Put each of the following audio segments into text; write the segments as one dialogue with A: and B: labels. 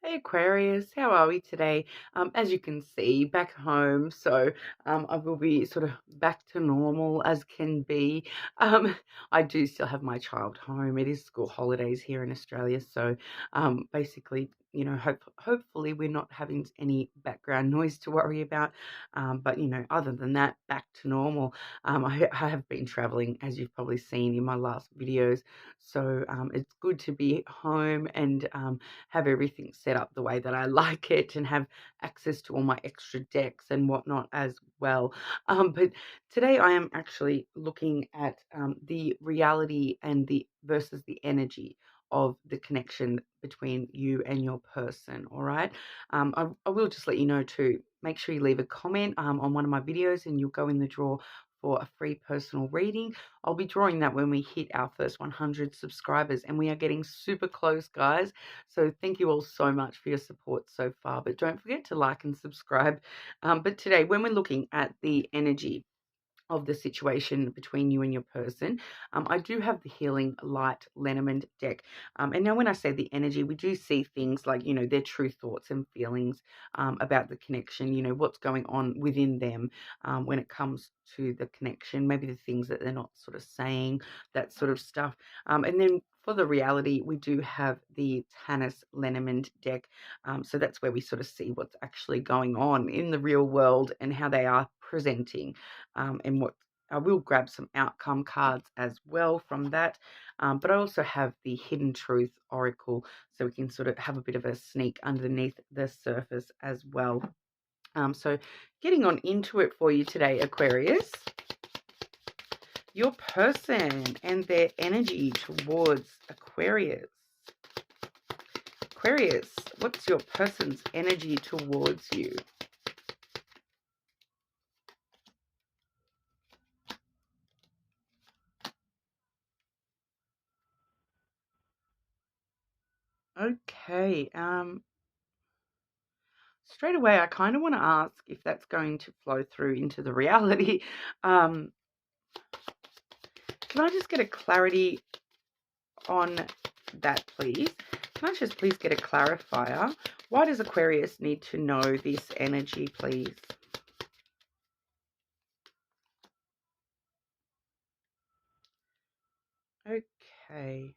A: Hey Aquarius, how are we today? As you can see, back home, so I will be sort of back to normal as can be. Um, I do still have my child home. It is school holidays here in Australia, so basically, hopefully we're not having any background noise to worry about. But other than that, back to normal. I have been traveling, as you've probably seen in my last videos, so it's good to be home and have everything set up the way that I like it and have access to all my extra decks and whatnot as well. But today I am actually looking at the reality and the versus the energy of the connection between you and your person. All right. I will just let you know to make sure you leave a comment on one of my videos and you'll go in the draw for a free personal reading. I'll be drawing that when we hit our first 100 subscribers, and we are getting super close, guys. So thank you all so much for your support so far. But don't forget to like and subscribe. But today, when we're looking at the energy of the situation between you and your person. I do have the Healing Light Lenormand deck. And now when I say the energy, we do see things like, their true thoughts and feelings about the connection, what's going on within them when it comes to the connection, maybe the things that they're not sort of saying, that sort of stuff. And then for the reality, we do have the Tanis Lenormand deck. So that's where we sort of see what's actually going on in the real world and how they are presenting and what I will grab some outcome cards as well from that. But I also have the Hidden Truth Oracle, so we can sort of have a bit of a sneak underneath the surface as well. So getting on into it for you today, Aquarius, your person and their energy towards Aquarius. Aquarius, what's your person's energy towards you? Okay. Straight away, I kind of want to ask if that's going to flow through into the reality. Um, can I just get a clarity on that, please? Can I just please get a clarifier? Why does Aquarius need to know this energy, please? Okay.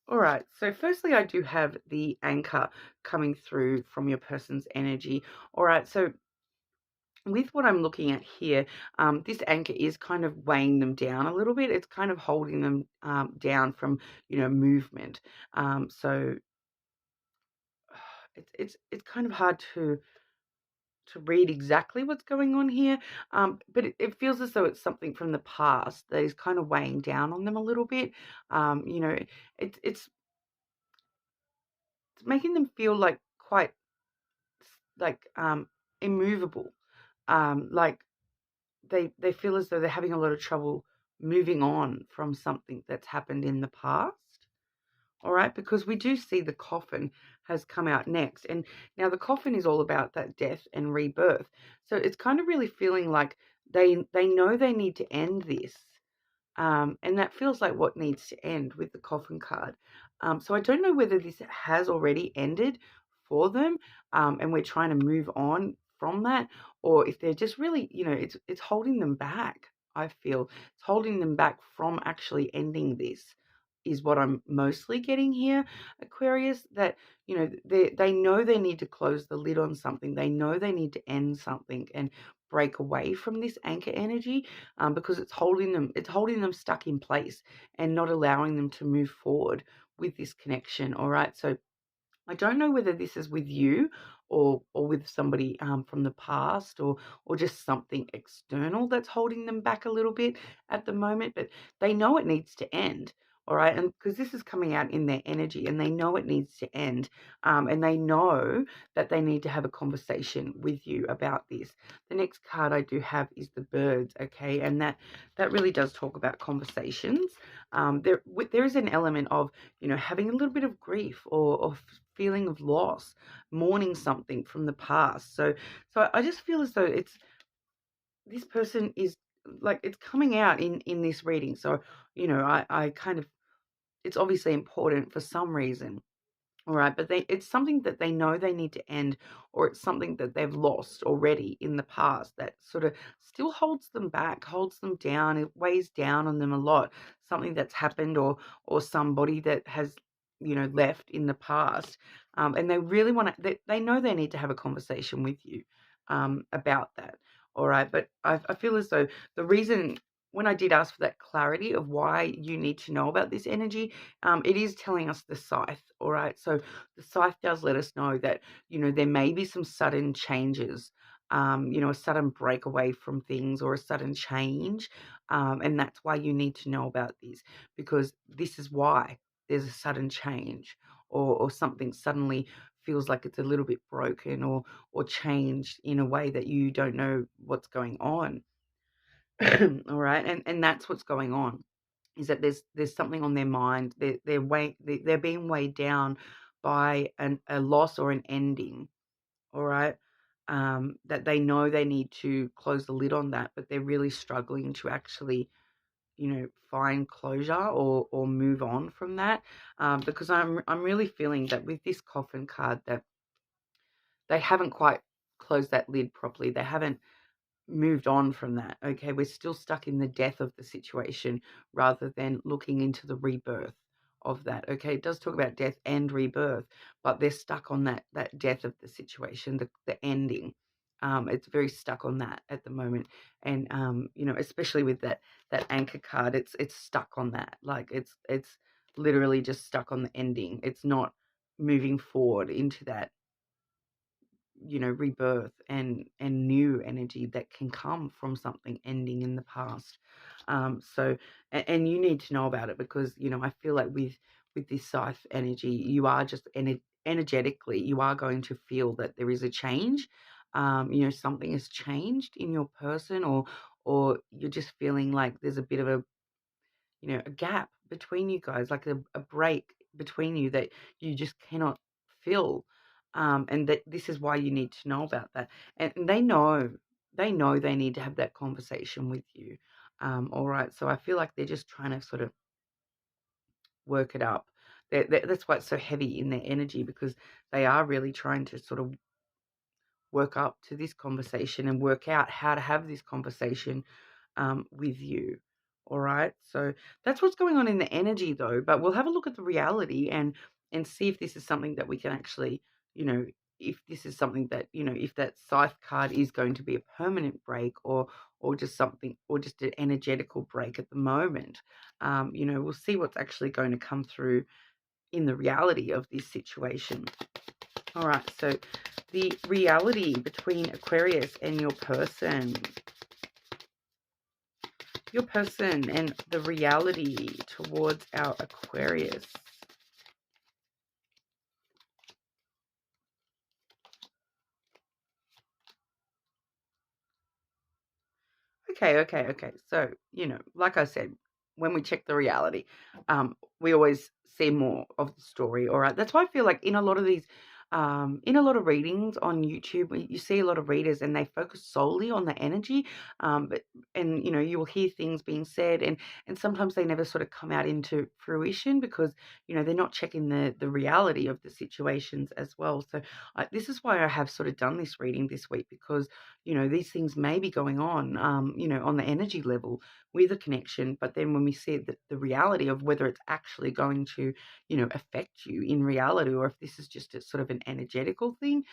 A: All right. So firstly, I do have the anchor coming through from your person's energy. All right. So with what I'm looking at here, this anchor is kind of weighing them down a little bit. It's kind of holding them down from, movement. So it's kind of hard to read exactly what's going on here, but it feels as though it's something from the past that is kind of weighing down on them a little bit. It's making them feel like quite like immovable, like they feel as though they're having a lot of trouble moving on from something that's happened in the past. All right, because we do see the coffin has come out next. And now the coffin is all about that death and rebirth. So it's kind of really feeling like they know they need to end this. And that feels like what needs to end with the coffin card. So I don't know whether this has already ended for them, and we're trying to move on from that, or if they're just really, it's holding them back. I feel it's holding them back from actually ending this. Is what I'm mostly getting here, Aquarius. That they know they need to close the lid on something. They know they need to end something and break away from this anchor energy, because it's holding them stuck in place and not allowing them to move forward with this connection. All right, so I don't know whether this is with you or with somebody from the past, or just something external that's holding them back a little bit at the moment, but they know it needs to end. All right, and because this is coming out in their energy, and they know it needs to end, and they know that they need to have a conversation with you about this. The next card I do have is the birds, okay, and that really does talk about conversations. There is an element of having a little bit of grief or feeling of loss, mourning something from the past. So I just feel as though this person is like it's coming out in this reading. So I kind of, it's obviously important for some reason All right, but it's something that they know they need to end, or it's something that they've lost already in the past that sort of still holds them back, holds them down, it weighs down on them a lot. Something that's happened, or somebody that has, left in the past, and they really want to. They know they need to have a conversation with you about that. All right, but I feel as though the reason when I did ask for that clarity of why you need to know about this energy, it is telling us the scythe, all right? So the scythe does let us know that, there may be some sudden changes, a sudden breakaway from things or a sudden change. And that's why you need to know about this, because this is why there's a sudden change, or something suddenly feels like it's a little bit broken, or changed in a way that you don't know what's going on. All right. And that's what's going on, is that there's something on their mind. They're being weighed down by a loss or an ending. All right. That they know they need to close the lid on that, but they're really struggling to actually, find closure, or move on from that. Because I'm really feeling that with this coffin card, that they haven't quite closed that lid properly. They haven't moved on from that. Okay, we're still stuck in the death of the situation rather than looking into the rebirth of that. Okay, it does talk about death and rebirth, but they're stuck on that death of the situation, the ending. It's very stuck on that at the moment, and especially with that anchor card, it's stuck on that. Like it's literally just stuck on the ending. It's not moving forward into that, rebirth and new energy that can come from something ending in the past. So and you need to know about it, because I feel like with this scythe energy, you are just energetically, you are going to feel that there is a change. Something has changed in your person, or you're just feeling like there's a bit of a gap between you guys, like a break between you that you just cannot fill. And that this is why you need to know about that. And they know they need to have that conversation with you. All right. So I feel like they're just trying to sort of work it up. That's why it's so heavy in their energy, because they are really trying to sort of work up to this conversation and work out how to have this conversation with you. All right. So that's what's going on in the energy, though. But we'll have a look at the reality, and see if this is something that we can actually, if this is something that, if that scythe card is going to be a permanent break, or just something, or just an energetical break at the moment. We'll see what's actually going to come through in the reality of this situation. All right, so the reality between Aquarius and your person. Your person and the reality towards our Aquarius. Okay. So, like I said, when we check the reality, we always see more of the story. All right. That's why I feel like in a lot of readings on YouTube, you see a lot of readers and they focus solely on the energy. And you will hear things being said, and sometimes they never sort of come out into fruition, because, they're not checking the reality of the situations as well. So this is why I have sort of done this reading this week, because these things may be going on the energy level with a connection, but then when we see the reality of whether it's actually going to, affect you in reality, or if this is just a sort of an energetical thing,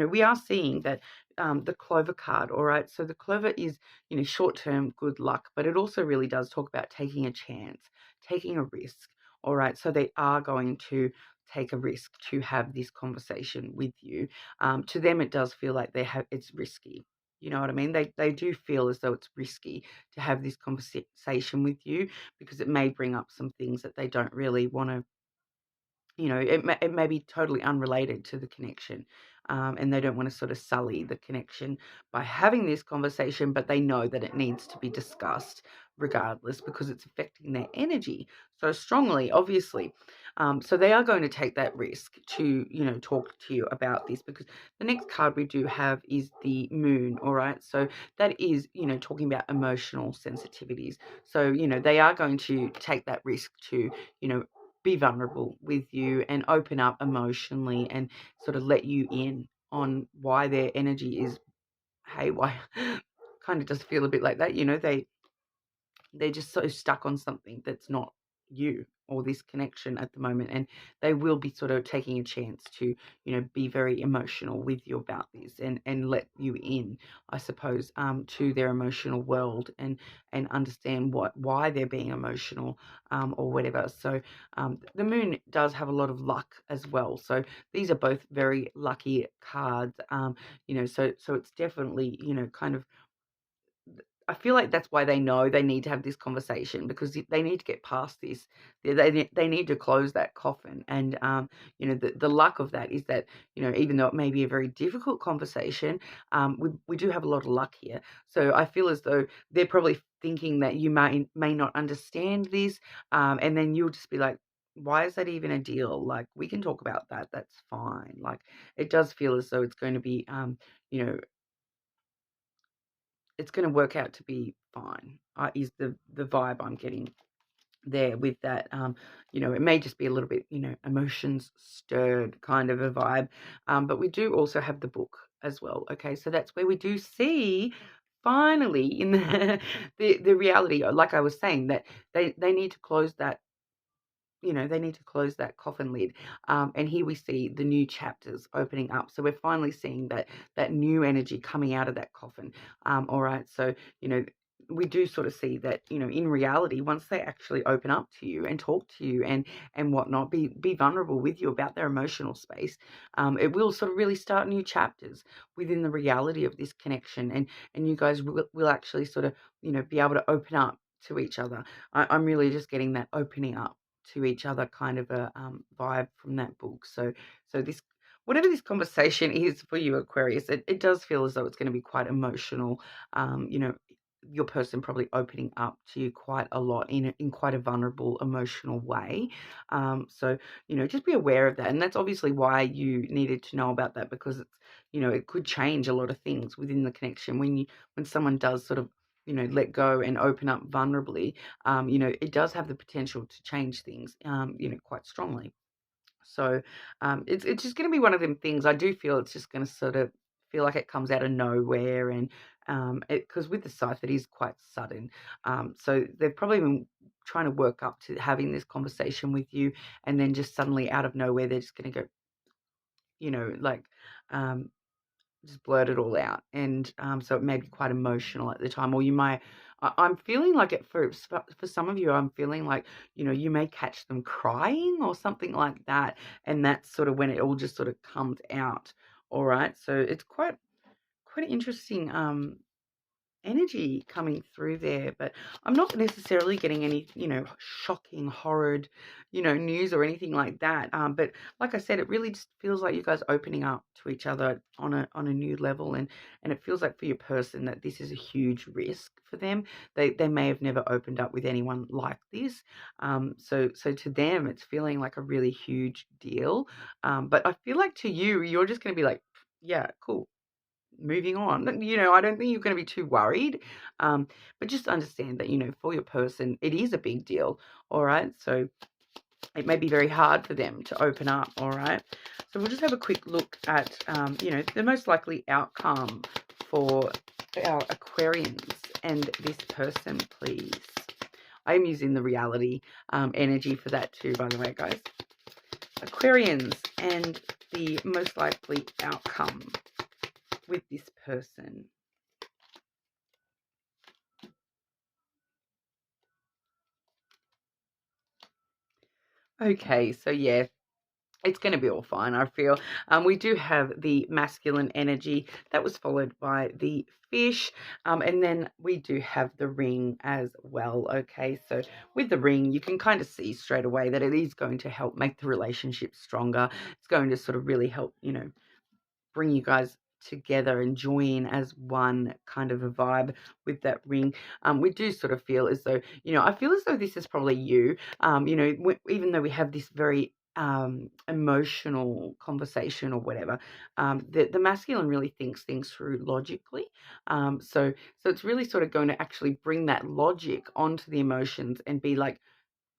A: we are seeing that the clover card, all right, so the clover is, short-term good luck, but it also really does talk about taking a chance, taking a risk, all right, so they are going to take a risk to have this conversation with you. To them, it does feel like it's risky. You know what I mean? They do feel as though it's risky to have this conversation with you, because it may bring up some things that they don't really want to, it may be totally unrelated to the connection, and they don't want to sort of sully the connection by having this conversation, but they know that it needs to be discussed regardless, because it's affecting their energy so strongly, obviously. So they are going to take that risk to, talk to you about this, because the next card we do have is the moon, all right? So that is, talking about emotional sensitivities. So, they are going to take that risk to, you know, be vulnerable with you and open up emotionally and sort of let you in on why their energy is haywire. Kind of does feel a bit like that, they're just so stuck on something that's not you or this connection at the moment, and they will be sort of taking a chance to be very emotional with you about this and let you in, I suppose, to their emotional world and understand why they're being emotional, or whatever. So the moon does have a lot of luck as well, so these are both very lucky cards, so it's definitely kind of, I feel like that's why they know they need to have this conversation, because they need to get past this. They need to close that coffin. And, the luck of that is that, even though it may be a very difficult conversation, we do have a lot of luck here. So I feel as though they're probably thinking that you may not understand this. And then you'll just be like, why is that even a deal? Like, we can talk about that. That's fine. Like, it does feel as though it's going to be, you know, it's going to work out to be fine, is the vibe I'm getting there with that. It may just be a little bit, emotions stirred kind of a vibe. But we do also have the book as well. Okay, so that's where we do see finally in the reality, like I was saying, that they need to close that. They need to close that coffin lid. And here we see the new chapters opening up. So we're finally seeing that new energy coming out of that coffin. All right. So, we do sort of see that, in reality, once they actually open up to you and talk to you and whatnot, be vulnerable with you about their emotional space, it will sort of really start new chapters within the reality of this connection. And you guys will actually sort of, be able to open up to each other. I'm really just getting that opening up to each other kind of a vibe from that book. So this, whatever this conversation is for you, Aquarius, it does feel as though it's going to be quite emotional. Your person probably opening up to you quite a lot in quite a vulnerable, emotional way. So just be aware of that, and that's obviously why you needed to know about that, because it's it could change a lot of things within the connection when someone does sort of let go and open up vulnerably. It does have the potential to change things, quite strongly. So it's just going to be one of them things. I do feel it's just going to sort of feel like it comes out of nowhere, and because with the scythe it is quite sudden. So they've probably been trying to work up to having this conversation with you, and then just suddenly out of nowhere they're just going to go, like. Just blurt it all out, and so it may be quite emotional at the time, or you might. I'm feeling like it for some of you. I'm feeling like you may catch them crying or something like that, and that's sort of when it all just sort of comes out. All right, so it's quite interesting. Energy coming through there, but I'm not necessarily getting any, shocking, horrid, news or anything like that. But like I said, it really just feels like you guys opening up to each other on a new level, and it feels like for your person that this is a huge risk for them. They may have never opened up with anyone like this. So to them, it's feeling like a really huge deal. But I feel like to you, you're just going to be like, yeah, cool, moving on. I don't think you're going to be too worried, but just understand that, for your person, it is a big deal. All right. So it may be very hard for them to open up. All right. So we'll just have a quick look at, the most likely outcome for our Aquarians and this person, please. I am using the reality energy for that too, by the way, guys. Aquarians and the most likely outcome with this person. Okay, so yeah, it's going to be all fine, I feel. We do have the masculine energy that was followed by the fish, and then we do have the ring as well. Okay, so with the ring, you can kind of see straight away that it is going to help make the relationship stronger. It's going to sort of really help, bring you guys together and join as one kind of a vibe with that ring. We do sort of feel as though, I feel as though this is probably you, even though we have this very emotional conversation or whatever, the masculine really thinks things through logically. So it's really sort of going to actually bring that logic onto the emotions and be like,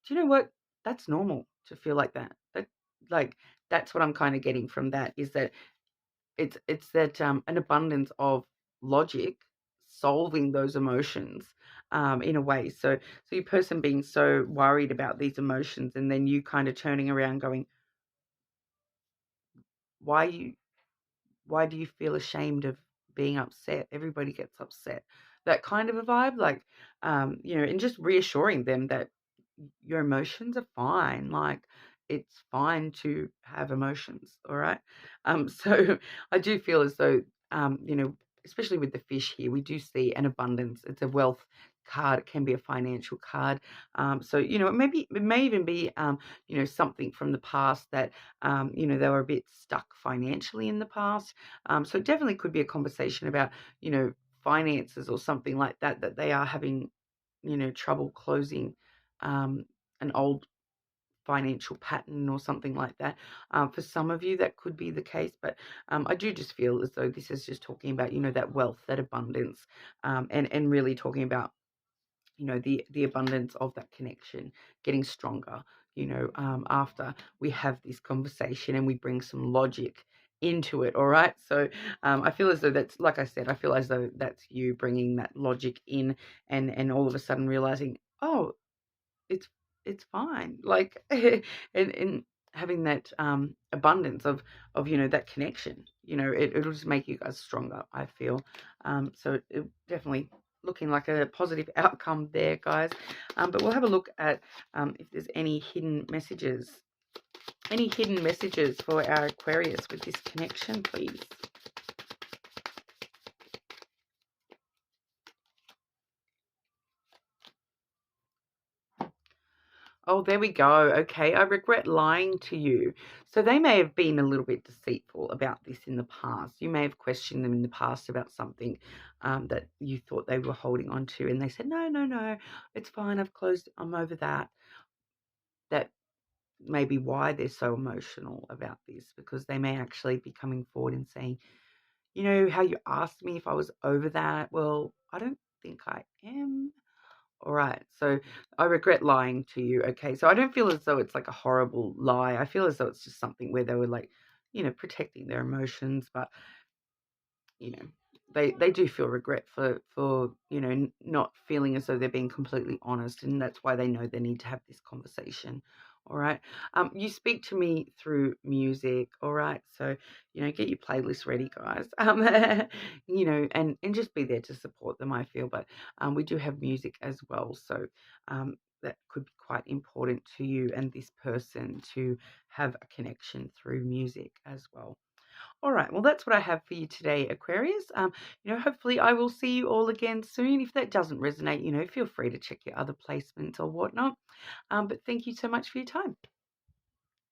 A: do you know what? That's normal. to feel like that. Like that's what I'm kind of getting from that, is that it's that an abundance of logic solving those emotions in a way. So your person being so worried about these emotions, and then you kind of turning around going, why you why do you feel ashamed of being upset? Everybody gets upset. That kind of a vibe, like, and just reassuring them that your emotions are fine. Like, it's fine to have emotions. All right. So I do feel as though, especially with the fish here, we do see an abundance. It's a wealth card. It can be a financial card. So, it may even be, something from the past that, they were a bit stuck financially in the past. So it definitely could be a conversation about, finances or something like that, that they are having, trouble closing an old financial pattern or something like that. For some of you, that could be the case, but I do just feel as though this is just talking about, that wealth, that abundance, and really talking about, the abundance of that connection getting stronger, after we have this conversation and we bring some logic into it. All right. So I feel as though that's, like I said, I feel as though that's you bringing that logic in, and all of a sudden realizing, oh, it's it's fine. Like, and having that abundance of that connection. It'll just make you guys stronger, I feel. So it definitely looking like a positive outcome there, guys. But we'll have a look at if there's any hidden messages. Any hidden messages for our Aquarius with this connection, please. Oh, there we go. Okay, I regret lying to you. So they may have been a little bit deceitful about this in the past. You may have questioned them in the past about something that you thought they were holding on to, and they said, no, no, no, it's fine. I'm over that. That may be why they're so emotional about this, because they may actually be coming forward and saying, how you asked me if I was over that. Well, I don't think I am. All right. So I regret lying to you. Okay. So I don't feel as though it's like a horrible lie. I feel as though it's just something where they were like, protecting their emotions, but you know, they do feel regret for not feeling as though they're being completely honest, and that's why they know they need to have this conversation. All right. You speak to me through music. All right. So, get your playlist ready, guys. And just be there to support them, I feel. But we do have music as well. So that could be quite important to you and this person to have a connection through music as well. All right. Well, that's what I have for you today, Aquarius. Hopefully I will see you all again soon. If that doesn't resonate, feel free to check your other placements or whatnot. But thank you so much for your time.